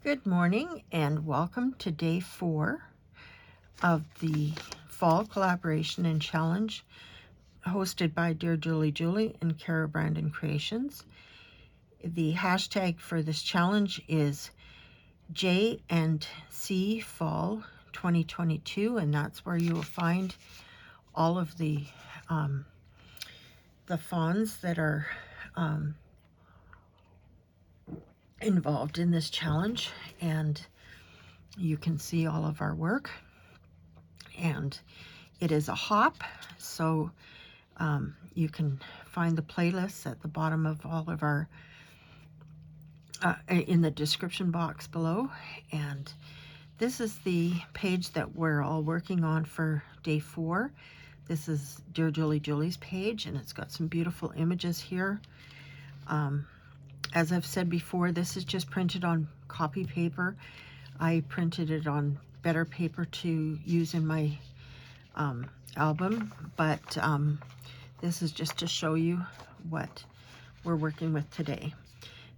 Good morning and welcome to day 4 of the fall collaboration and challenge hosted by DearJulieJulie and Cara Brandon Creations. The hashtag for this challenge is J&C Fall 2022, and that's where you will find all of the fawns that are involved in this challenge, and you can see all of our work. And it is a hop, so you can find the playlists at the bottom of all of our in the description box below. And this is the page that we're all working on for day 4. This is DearJulieJulie's page, and it's got some beautiful images here. As I've said before, this is just printed on copy paper. I printed it on better paper to use in my album, but this is just to show you what we're working with today.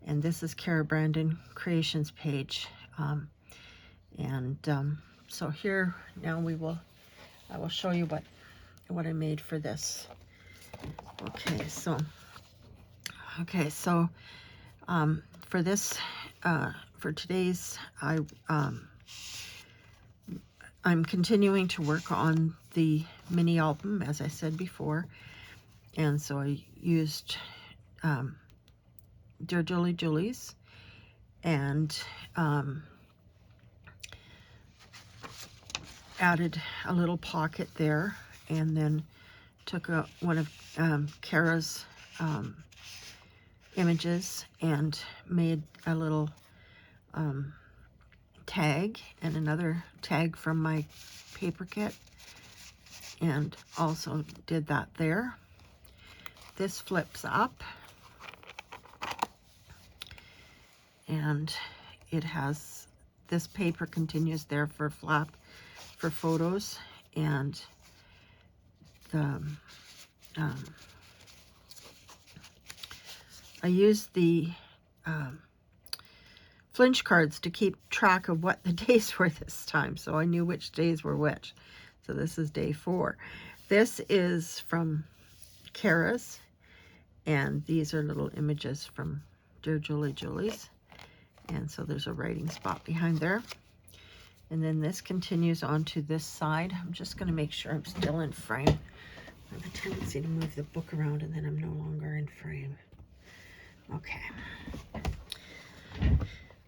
And this is Cara Brandon Creations page. So here now I will show you what I made for this. Okay, so for this, for today's, I'm continuing to work on the mini album, as I said before, and so I used DearJulieJulie's and added a little pocket there, and then took one of Cara's images and made a little tag and another tag from my paper kit, and also did that there. This flips up and it has, this paper continues there for flap for photos, and the I used the flinch cards to keep track of what the days were this time, so I knew which days were which. So this is day 4. This is from Cara's, and these are little images from DearJulieJulie's, and so there's a writing spot behind there. And then this continues on to this side. I'm just going to make sure I'm still in frame. I have a tendency to move the book around and then I'm no longer in frame.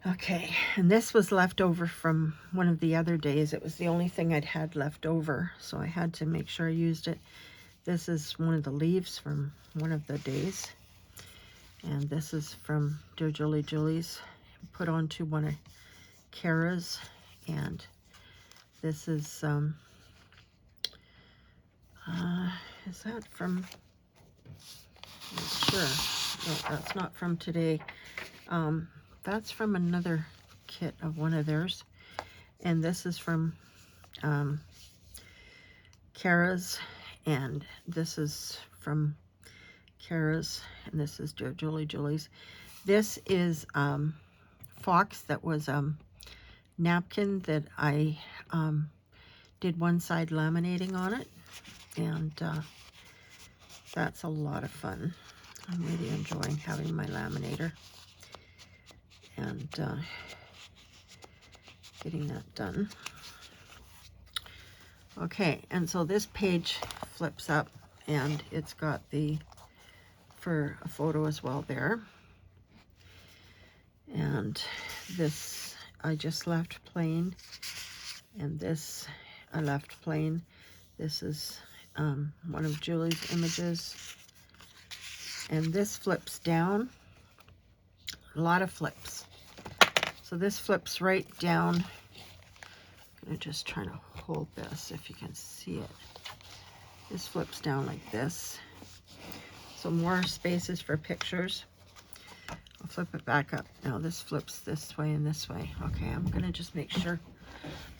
Okay, and this was left over from one of the other days. It was the only thing I'd had left over, so I had to make sure I used it. This is one of the leaves from one of the days, and this is from DearJulieJulie's, put onto one of Cara's, and this is that from, I'm not sure. No, that's not from today. That's from another kit of one of theirs, and this is from Cara's, and this is from Cara's, and this is DearJulieJulie's. This is Fox, that was napkin that I did one side laminating on it, and that's a lot of fun. I'm really enjoying having my laminator and getting that done. Okay, and so this page flips up, and it's got the, for a photo as well there. And this I just left plain, and this I left plain. This is one of Julie's images, and this flips down. A lot of flips. So this flips right down. I'm gonna just try to hold this if you can see it. This flips down like this. So more spaces for pictures. I'll flip it back up. Now this flips this way and this way. Okay, I'm gonna just make sure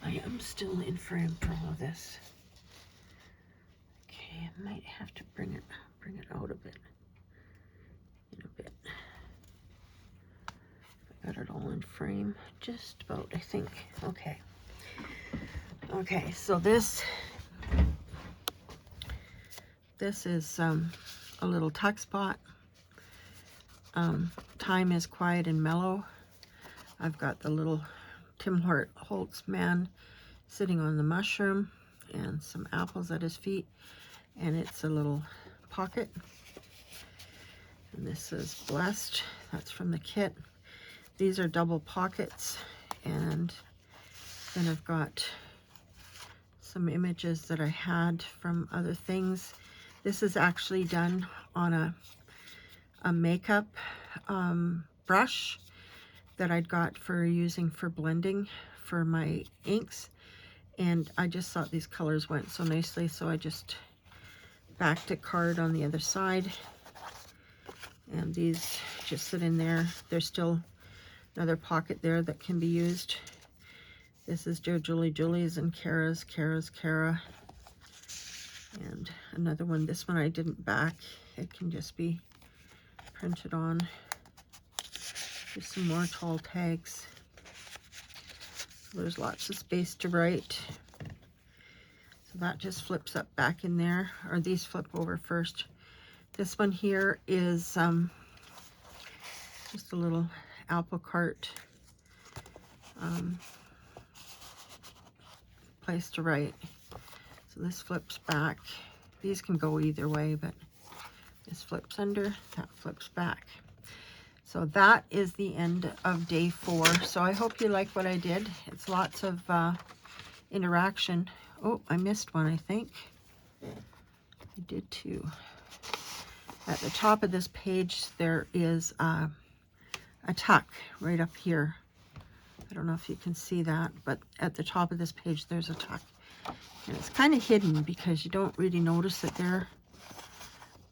I am still in frame for all of this. Okay, I might have to bring it out a bit. In a bit. Got it all in frame, just about, I think. Okay. Okay, so this is a little tuck spot. Time is quiet and mellow. I've got the little Tim Holtz man sitting on the mushroom and some apples at his feet, and it's a little pocket. And this is Blessed. That's from the kit. These are double pockets, and then I've got some images that I had from other things. This is actually done on a makeup brush that I'd got for using for blending for my inks, and I just thought these colors went so nicely, so I just backed a card on the other side, and these just sit in there. There's still another pocket there that can be used. This is DearJulieJulie's and Cara's Cara, and another one. This one I didn't back. It can just be printed on. There's some more tall tags. There's lots of space to write. So that just flips up back in there, or these flip over first. This one here is just a little apple cart place to write. So this flips back. These can go either way, but this flips under, that flips back. So that is the end of day 4. So I hope you like what I did. It's lots of interaction. Oh, I missed one, I think. I did too. At the top of this page, there is a tuck right up here. I don't know if you can see that, but at the top of this page, there's a tuck. And it's kind of hidden because you don't really notice it there.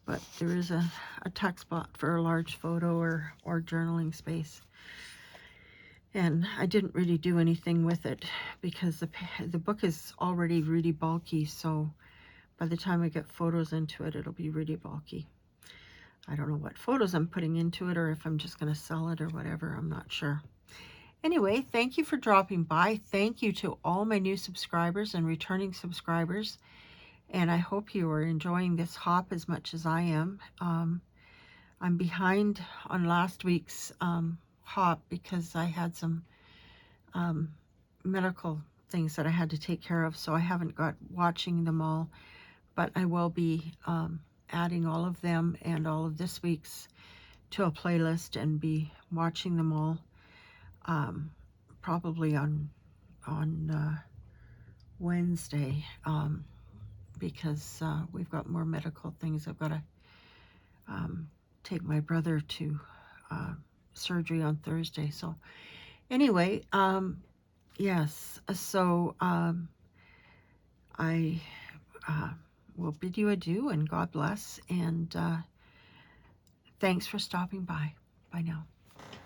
But there is a tuck spot for a large photo or journaling space. And I didn't really do anything with it because the book is already really bulky, so by the time I get photos into it, it'll be really bulky. I don't know what photos I'm putting into it, or if I'm just going to sell it or whatever. I'm not sure. Anyway, thank you for dropping by. Thank you to all my new subscribers and returning subscribers. And I hope you are enjoying this hop as much as I am. I'm behind on last week's hop because I had some medical things that I had to take care of, so I haven't got watching them all, but I will be adding all of them and all of this week's to a playlist and be watching them all probably on Wednesday. Because we've got more medical things. I've got to take my brother to surgery on Thursday. So anyway, yes, so I will bid you adieu and God bless, and thanks for stopping by. Bye now.